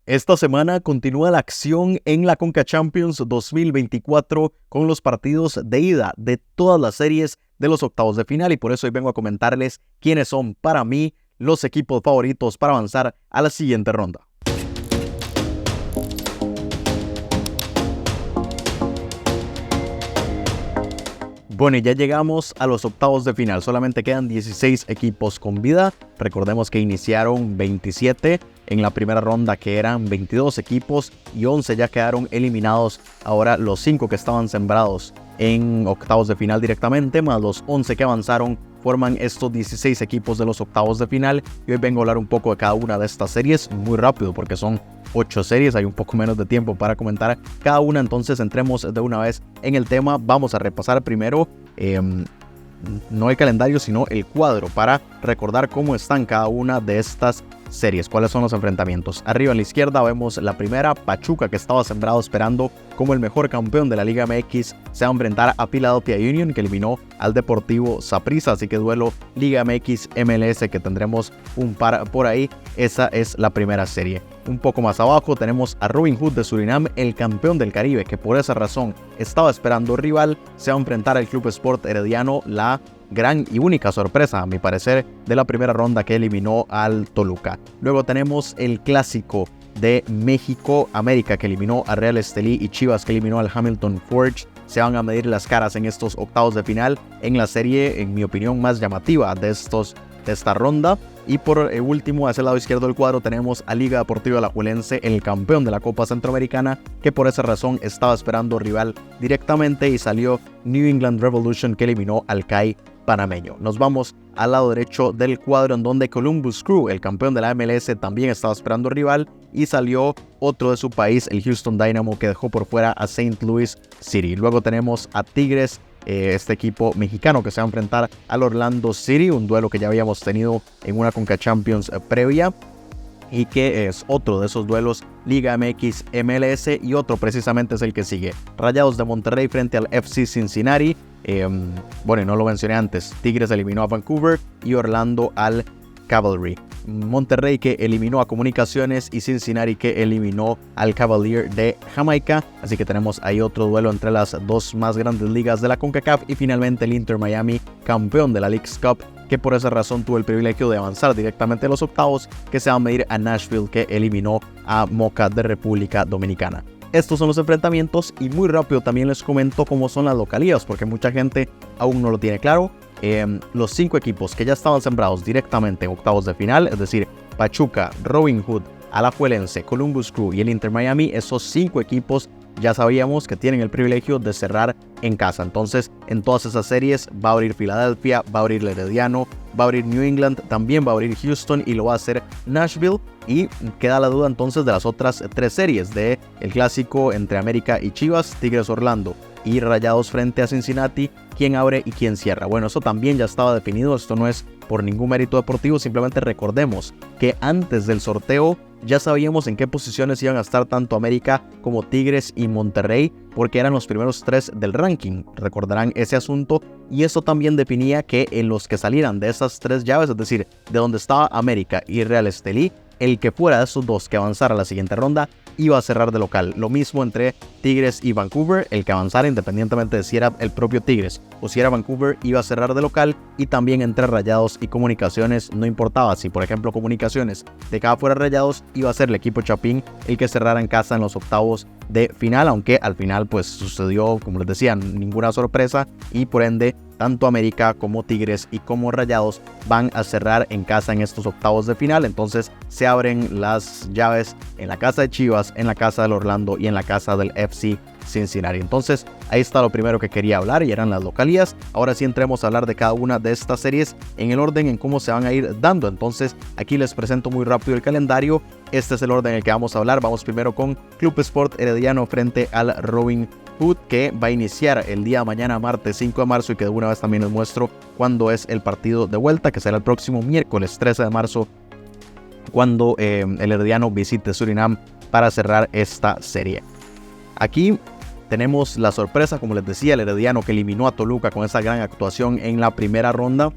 Esta semana continúa la acción en la Conca Champions 2024 con los partidos de ida de todas las series de los octavos de final, y por eso hoy vengo a comentarles quiénes son para mí los equipos favoritos para avanzar a la siguiente ronda. Bueno, y ya llegamos a los octavos de final. Solamente quedan 16 equipos con vida. Recordemos que iniciaron 27 en la primera ronda, que eran 22 equipos, y 11 ya quedaron eliminados. Ahora los 5 que estaban sembrados en octavos de final directamente, más los 11 que avanzaron, forman estos 16 equipos de los octavos de final. Y hoy vengo a hablar un poco de cada una de estas series muy rápido, porque son 8 series, hay un poco menos de tiempo para comentar cada una. Entonces entremos de una vez en el tema. Vamos a repasar primero no el calendario, sino el cuadro, para recordar cómo están cada una de estas series, cuáles son los enfrentamientos. Arriba a la izquierda vemos la primera, Pachuca, que estaba sembrado esperando como el mejor campeón de la Liga MX, se va a enfrentar a Philadelphia Union, que eliminó al Deportivo Saprissa, así que duelo Liga MX MLS, que tendremos un par por ahí. Esa es la primera serie. Un poco más abajo tenemos a Robin Hood de Surinam, el campeón del Caribe, que por esa razón estaba esperando rival. Se va a enfrentar al Club Sport Herediano, la gran y única sorpresa, a mi parecer, de la primera ronda, que eliminó al Toluca. Luego tenemos el clásico de México, América, que eliminó a Real Estelí, y Chivas, que eliminó al Hamilton Forge. Se van a medir las caras en estos octavos de final, en la serie, en mi opinión, más llamativa de esta ronda. Y por último, hacia el lado izquierdo del cuadro, tenemos a Liga Deportiva Alajuelense, el campeón de la Copa Centroamericana, que por esa razón estaba esperando rival directamente, y salió New England Revolution, que eliminó al CAI panameño. Nos vamos al lado derecho del cuadro, en donde Columbus Crew, el campeón de la MLS, también estaba esperando rival, y salió otro de su país, el Houston Dynamo, que dejó por fuera a St. Louis City. Luego tenemos a Tigres, este equipo mexicano, que se va a enfrentar al Orlando City, un duelo que ya habíamos tenido en una Conca Champions previa, y que es otro de esos duelos Liga MX MLS. Y otro precisamente es el que sigue, Rayados de Monterrey frente al FC Cincinnati. Bueno, no lo mencioné antes, Tigres eliminó a Vancouver y Orlando al Cavalry. Monterrey, que eliminó a Comunicaciones, y Cincinnati, que eliminó al Cavalier de Jamaica. Así que tenemos ahí otro duelo entre las dos más grandes ligas de la CONCACAF. Y finalmente el Inter Miami, campeón de la Leagues Cup, que por esa razón tuvo el privilegio de avanzar directamente a los octavos, que se va a medir a Nashville, que eliminó a Moca de República Dominicana. Estos son los enfrentamientos, y muy rápido también les comento cómo son las localías, porque mucha gente aún no lo tiene claro. Los 5 equipos que ya estaban sembrados directamente en octavos de final, es decir, Pachuca, Robin Hood, Alajuelense, Columbus Crew y el Inter Miami, esos 5 equipos ya sabíamos que tienen el privilegio de cerrar en casa. Entonces, en todas esas series va a abrir Filadelfia, va a abrir el Herediano, va a abrir New England, también va a abrir Houston, y lo va a hacer Nashville. Y queda la duda entonces de las otras 3 series, de el clásico entre América y Chivas, Tigres Orlando y Rayados frente a Cincinnati, quién abre y quién cierra. Bueno, eso también ya estaba definido, esto no es por ningún mérito deportivo, simplemente recordemos que antes del sorteo ya sabíamos en qué posiciones iban a estar tanto América como Tigres y Monterrey, porque eran los primeros 3 del ranking, recordarán ese asunto. Y eso también definía que en los que salieran de esas 3 llaves, es decir, de donde estaba América y Real Estelí, el que fuera de esos 2 que avanzara a la siguiente ronda iba a cerrar de local. Lo mismo entre Tigres y Vancouver, el que avanzara, independientemente de si era el propio Tigres o si era Vancouver, iba a cerrar de local. Y también entre Rayados y Comunicaciones, no importaba si por ejemplo Comunicaciones dejaba fuera Rayados, iba a ser el equipo Chapín el que cerrara en casa en los octavos de final, aunque al final pues sucedió, como les decía, ninguna sorpresa, y por ende tanto América como Tigres y como Rayados van a cerrar en casa en estos octavos de final. Entonces se abren las llaves en la casa de Chivas, en la casa del Orlando y en la casa del FC Cincinnati. Entonces ahí está lo primero que quería hablar, y eran las localías. Ahora sí entremos a hablar de cada una de estas series en el orden en cómo se van a ir dando. Entonces aquí les presento muy rápido el calendario. Este es el orden en el que vamos a hablar. Vamos primero con Club Sport Herediano frente al Robin Hood, que va a iniciar el día de mañana, martes 5 de marzo, y que de una vez también les muestro cuándo es el partido de vuelta, que será el próximo miércoles 13 de marzo, cuando el Herediano visite Surinam para cerrar esta serie. Aquí tenemos la sorpresa, como les decía, el Herediano, que eliminó a Toluca con esa gran actuación en la primera ronda.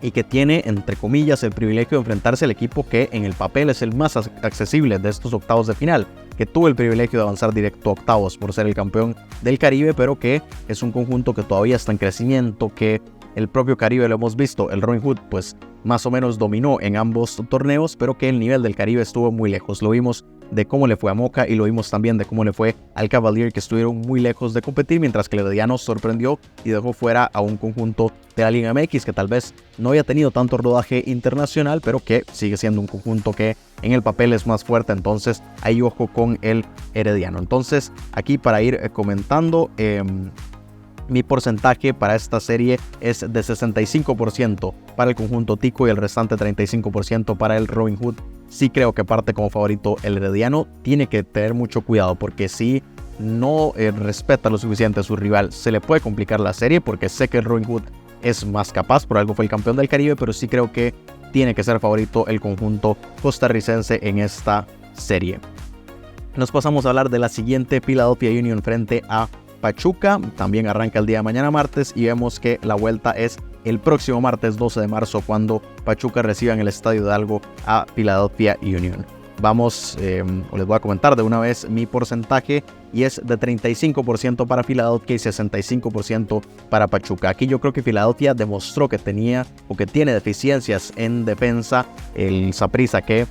y que tiene, entre comillas, el privilegio de enfrentarse al equipo que en el papel es el más accesible de estos octavos de final, que tuvo el privilegio de avanzar directo a octavos por ser el campeón del Caribe, pero que es un conjunto que todavía está en crecimiento, que el propio Caribe lo hemos visto, el Robin Hood pues más o menos dominó en ambos torneos, pero que el nivel del Caribe estuvo muy lejos. Lo vimos de cómo le fue a Moca y lo vimos también de cómo le fue al Cavalier, que estuvieron muy lejos de competir, mientras que el Herediano sorprendió y dejó fuera a un conjunto de la Liga MX que tal vez no había tenido tanto rodaje internacional, pero que sigue siendo un conjunto que en el papel es más fuerte. Entonces ahí ojo con el Herediano. Entonces aquí para ir comentando, mi porcentaje para esta serie es de 65% para el conjunto tico y el restante 35% para el Robin Hood. Sí creo que parte como favorito el Herediano. Tiene que tener mucho cuidado porque si no respeta lo suficiente a su rival, se le puede complicar la serie, porque sé que el Robin Hood es más capaz, por algo fue el campeón del Caribe, pero sí creo que tiene que ser favorito el conjunto costarricense en esta serie. Nos pasamos a hablar de la siguiente, Philadelphia Union frente a Pachuca. También arranca el día de mañana martes y vemos que la vuelta es el próximo martes 12 de marzo cuando Pachuca reciba en el Estadio Hidalgo a Philadelphia Union. Vamos, les voy a comentar de una vez mi porcentaje y es de 35% para Philadelphia y 65% para Pachuca. Aquí yo creo que Philadelphia demostró que tenía o que tiene deficiencias en defensa. El Saprissa que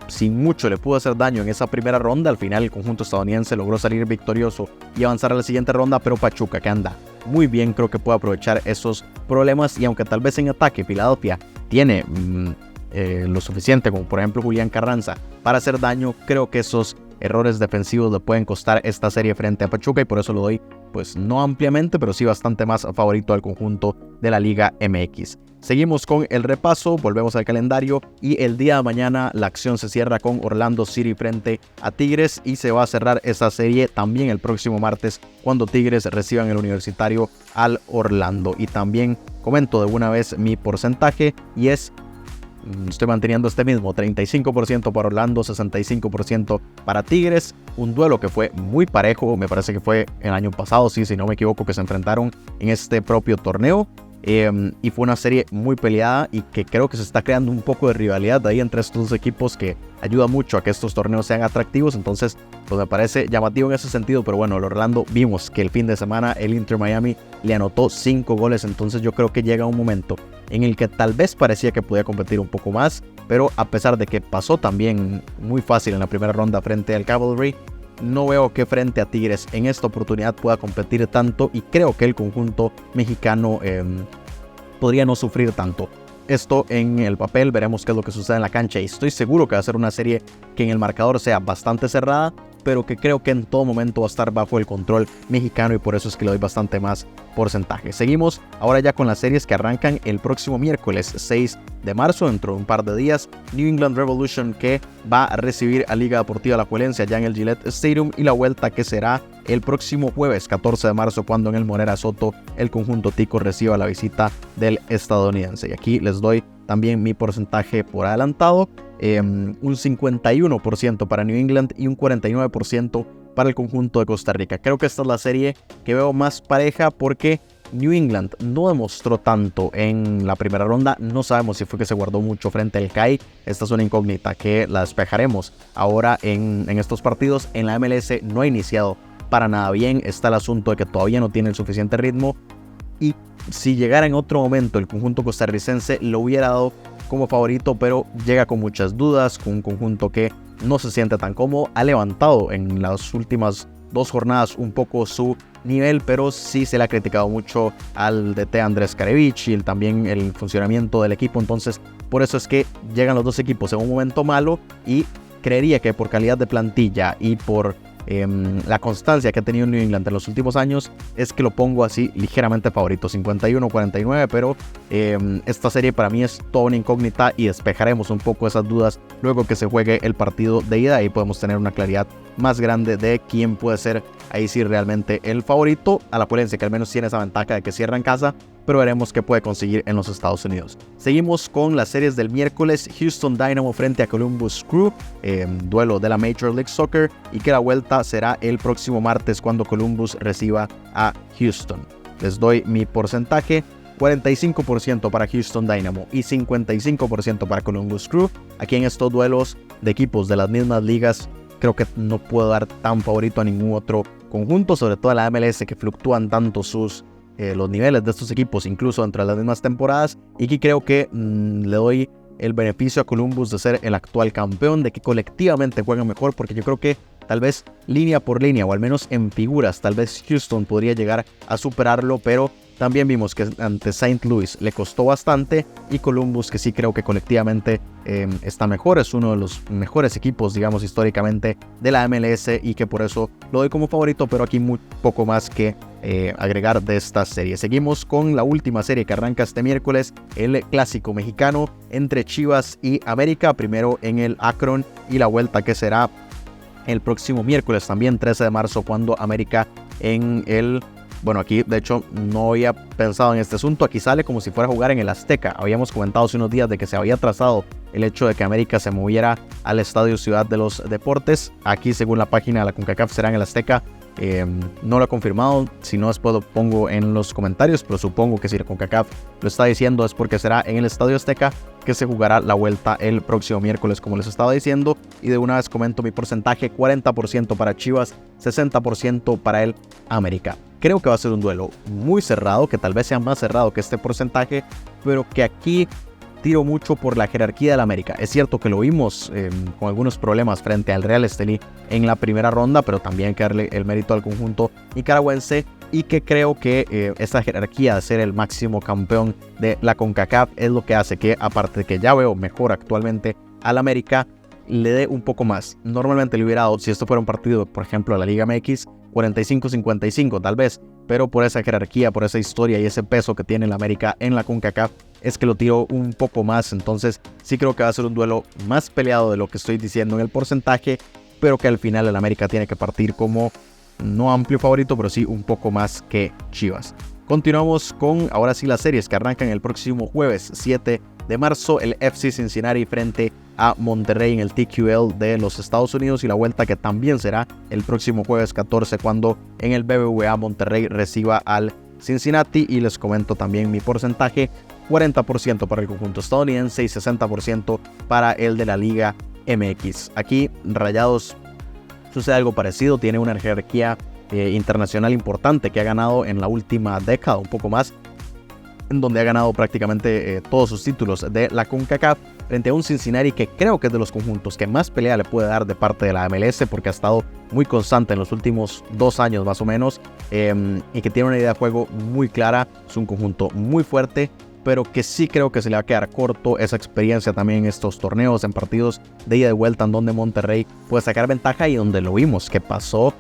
sin mucho le pudo hacer daño en esa primera ronda. Al final el conjunto estadounidense logró salir victorioso y avanzar a la siguiente ronda, pero Pachuca, que anda muy bien, creo que puede aprovechar esos problemas. Y aunque tal vez en ataque Philadelphia tiene lo suficiente, como por ejemplo Julián Carranza, para hacer daño, creo que esos errores defensivos le pueden costar esta serie frente a Pachuca, y por eso lo doy pues no ampliamente, pero sí bastante más favorito al conjunto de la Liga MX. Seguimos con el repaso, volvemos al calendario y el día de mañana la acción se cierra con Orlando City frente a Tigres, y se va a cerrar esa serie también el próximo martes cuando Tigres reciban el Universitario al Orlando. Y también comento de una vez mi porcentaje y es, estoy manteniendo este mismo, 35% para Orlando, 65% para Tigres. Un duelo que fue muy parejo, me parece que fue el año pasado, sí, si no me equivoco, que se enfrentaron en este propio torneo. Y fue una serie muy peleada y que creo que se está creando un poco de rivalidad ahí entre estos dos equipos, que ayuda mucho a que estos torneos sean atractivos. Entonces pues me parece llamativo en ese sentido. Pero bueno, el Orlando, vimos que el fin de semana el Inter Miami le anotó 5 goles. Entonces yo creo que llega un momento en el que tal vez parecía que podía competir un poco más, pero a pesar de que pasó también muy fácil en la primera ronda frente al Cavalry, no veo que frente a Tigres en esta oportunidad pueda competir tanto, y creo que el conjunto mexicano podría no sufrir tanto. Esto en el papel, veremos qué es lo que sucede en la cancha, y estoy seguro que va a ser una serie que en el marcador sea bastante cerrada, pero que creo que en todo momento va a estar bajo el control mexicano, y por eso es que le doy bastante más porcentaje. Seguimos ahora ya con las series que arrancan el próximo miércoles 6 de marzo, dentro de un par de días. New England Revolution, que va a recibir a Liga Deportiva Alajuelense allá en el Gillette Stadium, y la vuelta que será el próximo jueves 14 de marzo cuando en el Morera Soto el conjunto tico reciba la visita del estadounidense. Y aquí les doy también mi porcentaje por adelantado, un 51% para New England y un 49% para el conjunto de Costa Rica. Creo que esta es la serie que veo más pareja porque New England no demostró tanto en la primera ronda. No sabemos si fue que se guardó mucho frente al CAI. Esta es una incógnita que la despejaremos ahora en estos partidos. En la MLS no ha iniciado para nada bien. Está el asunto de que todavía no tiene el suficiente ritmo, y si llegara en otro momento el conjunto costarricense lo hubiera dado como favorito, pero llega con muchas dudas, con un conjunto que no se siente tan cómodo. Ha levantado en las últimas 2 jornadas un poco su nivel, pero sí se le ha criticado mucho al DT Andrés Karevich y también el funcionamiento del equipo. Entonces por eso es que llegan los dos equipos en un momento malo, y creería que por calidad de plantilla y por la constancia que ha tenido New England en los últimos años, es que lo pongo así ligeramente favorito, 51-49, pero esta serie para mí es toda una incógnita, y despejaremos un poco esas dudas luego que se juegue el partido de ida, y podemos tener una claridad más grande de quién puede ser ahí sí realmente el favorito. Alajuelense, que al menos tiene esa ventaja de que cierra en casa, pero veremos qué puede conseguir en los Estados Unidos. Seguimos con las series del miércoles. Houston Dynamo frente a Columbus Crew, duelo de la Major League Soccer, y que la vuelta será el próximo martes cuando Columbus reciba a Houston. Les doy mi porcentaje 45% para Houston Dynamo y 55% para Columbus Crew. Aquí en estos duelos de equipos de las mismas ligas, creo que no puedo dar tan favorito a ningún otro conjunto, sobre todo a la MLS, que fluctúan tanto los niveles de estos equipos, incluso entre las mismas temporadas. Y aquí creo que le doy el beneficio a Columbus de ser el actual campeón, de que colectivamente juegan mejor, porque yo creo que tal vez línea por línea, o al menos en figuras, tal vez Houston podría llegar a superarlo, pero también vimos que ante St. Louis le costó bastante, y Columbus, que sí creo que colectivamente está mejor, es uno de los mejores equipos, digamos, históricamente de la MLS, y que por eso lo doy como favorito, pero aquí muy poco más que agregar de esta serie. Seguimos con la última serie que arranca este miércoles, el clásico mexicano entre Chivas y América, primero en el Akron y la vuelta que será el próximo miércoles, también 13 de marzo, cuando América en el... Bueno, aquí de hecho no había pensado en este asunto, aquí sale como si fuera a jugar en el Azteca. Habíamos comentado hace unos días de que se había trazado el hecho de que América se moviera al Estadio Ciudad de los Deportes. Aquí, según la página de la CONCACAF, será en el Azteca. No lo he confirmado, si no después lo pongo en los comentarios, pero supongo que si la CONCACAF lo está diciendo es porque será en el Estadio Azteca, que se jugará la vuelta el próximo miércoles, como les estaba diciendo. Y de una vez comento mi porcentaje: 40% para Chivas, 60% para el América. Creo que va a ser un duelo muy cerrado, que tal vez sea más cerrado que este porcentaje, pero que aquí tiro mucho por la jerarquía del América. Es cierto que lo vimos con algunos problemas frente al Real Estelí en la primera ronda, pero también hay que darle el mérito al conjunto nicaragüense, y que creo que esta jerarquía de ser el máximo campeón de la CONCACAF es lo que hace que, aparte de que ya veo mejor actualmente al América, le dé un poco más. Normalmente le hubiera dado, si esto fuera un partido, por ejemplo, de la Liga MX, 45-55 tal vez, pero por esa jerarquía, por esa historia y ese peso que tiene el América en la CONCACAF, es que lo tiro un poco más. Entonces sí creo que va a ser un duelo más peleado de lo que estoy diciendo en el porcentaje, pero que al final el América tiene que partir como no amplio favorito, pero sí un poco más que Chivas. Continuamos con ahora sí las series que arrancan el próximo jueves 7 de marzo, el FC Cincinnati frente a Monterrey en el TQL de los Estados Unidos, y la vuelta que también será el próximo jueves 14, cuando en el BBVA Monterrey reciba al Cincinnati. Y les comento también mi porcentaje: 40% para el conjunto estadounidense y 60% para el de la Liga MX. Aquí Rayados sucede algo parecido, tiene una jerarquía internacional importante que ha ganado en la última década, un poco más, en donde ha ganado prácticamente todos sus títulos de la CONCACAF, frente a un Cincinnati que creo que es de los conjuntos que más pelea le puede dar de parte de la MLS, porque ha estado muy constante en los últimos 2 años más o menos, y que tiene una idea de juego muy clara. Es un conjunto muy fuerte, pero que sí creo que se le va a quedar corto esa experiencia también en estos torneos, en partidos de ida y vuelta, en donde Monterrey puede sacar ventaja y donde lo vimos que pasó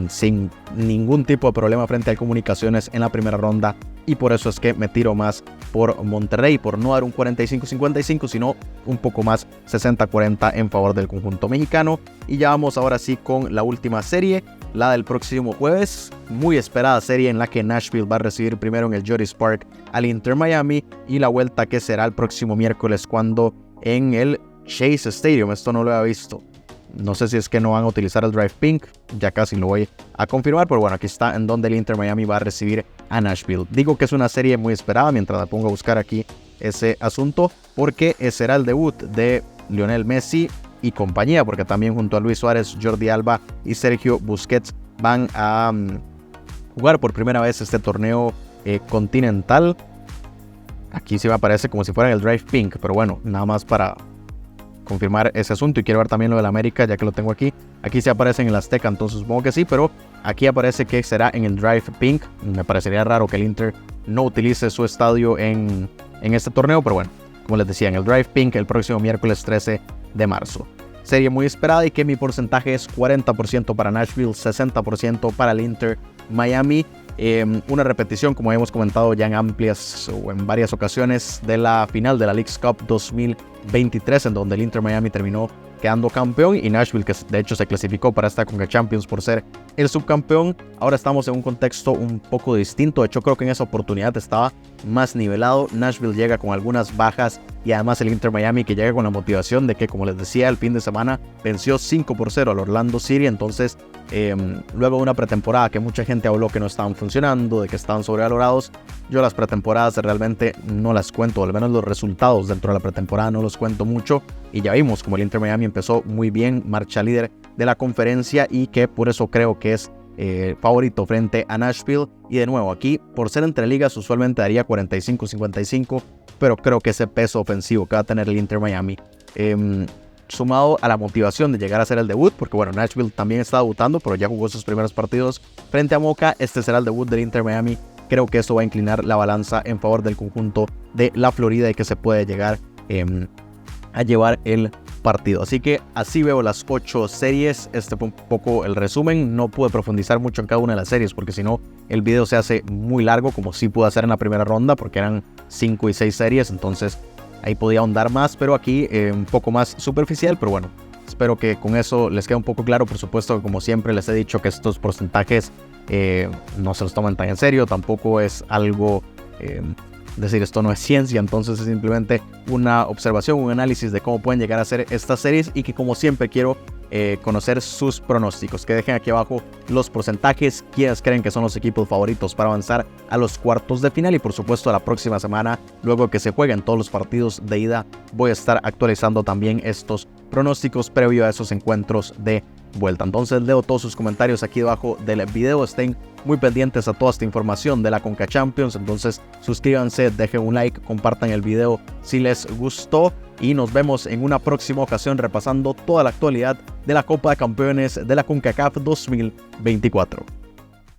sin ningún tipo de problema frente a Comunicaciones en la primera ronda. Y por eso es que me tiro más por Monterrey, por no dar un 45-55, sino un poco más 60-40 en favor del conjunto mexicano. Y ya vamos ahora sí con la última serie, la del próximo jueves. Muy esperada serie en la que Nashville va a recibir primero en el Georges Park al Inter Miami, y la vuelta que será el próximo miércoles, cuando en el Chase Stadium. Esto no lo había visto. No sé si es que no van a utilizar el Drive Pink, ya casi lo voy a confirmar, pero bueno, aquí está en donde el Inter Miami va a recibir a Nashville. Digo que es una serie muy esperada mientras la pongo a buscar aquí ese asunto, porque será el debut de Lionel Messi y compañía, porque también junto a Luis Suárez, Jordi Alba y Sergio Busquets van a jugar por primera vez este torneo continental. Aquí sí me aparece como si fuera el Drive Pink, pero bueno, nada más para confirmar ese asunto. Y quiero ver también lo del América, ya que lo tengo aquí. Aquí se aparece en el Azteca, entonces supongo que sí, pero aquí aparece que será en el Drive Pink. Me parecería raro que el Inter no utilice su estadio en este torneo, pero bueno, como les decía, en el Drive Pink el próximo miércoles 13 de marzo. Serie muy esperada, y que mi porcentaje es 40% para Nashville, 60% para el Inter Miami. Una repetición, como hemos comentado ya en amplias o en varias ocasiones, de la final de la Leagues Cup 2023, en donde el Inter Miami terminó quedando campeón, y Nashville, que de hecho se clasificó para esta Conca Champions por ser el subcampeón. Ahora estamos en un contexto un poco distinto. De hecho, creo que en esa oportunidad estaba más nivelado. Nashville llega con algunas bajas y además el Inter Miami que llega con la motivación de que, como les decía, el fin de semana venció 5-0 al Orlando City. Entonces, luego de una pretemporada que mucha gente habló que no estaban funcionando, de que estaban sobrevalorados, yo las pretemporadas realmente no las cuento, al menos los resultados dentro de la pretemporada no los cuento mucho, y ya vimos como el Inter Miami empezó muy bien, marcha líder de la conferencia, y que por eso creo que es favorito frente a Nashville. Y de nuevo, aquí por ser entre ligas usualmente daría 45-55, pero creo que ese peso ofensivo que va a tener el Inter Miami, sumado a la motivación de llegar a hacer el debut, porque bueno, Nashville también está debutando, pero ya jugó sus primeros partidos frente a Moca. Este será el debut del Inter Miami. Creo que eso va a inclinar la balanza en favor del conjunto de la Florida y que se puede llegar a llevar el partido. Así que así veo las 8 series. Este fue un poco el resumen. No pude profundizar mucho en cada una de las series porque si no el video se hace muy largo, como sí pude hacer en la primera ronda, porque eran 5 y 6 series, entonces ahí podía ahondar más, pero aquí un poco más superficial. Pero bueno, espero que con eso les quede un poco claro. Por supuesto, como siempre les he dicho, que estos porcentajes no se los toman tan en serio. Tampoco es algo decir, esto no es ciencia, entonces es simplemente una observación, un análisis de cómo pueden llegar a ser estas series, y que como siempre quiero conocer sus pronósticos, que dejen aquí abajo los porcentajes, quiénes creen que son los equipos favoritos para avanzar a los cuartos de final. Y por supuesto la próxima semana, luego que se jueguen todos los partidos de ida, voy a estar actualizando también estos pronósticos previo a esos encuentros de vuelta. Entonces leo todos sus comentarios aquí debajo del video. Estén muy pendientes a toda esta información de la Conca Champions. Entonces suscríbanse, dejen un like, compartan el video si les gustó, y nos vemos en una próxima ocasión repasando toda la actualidad de la Copa de Campeones de la CONCACAF 2024.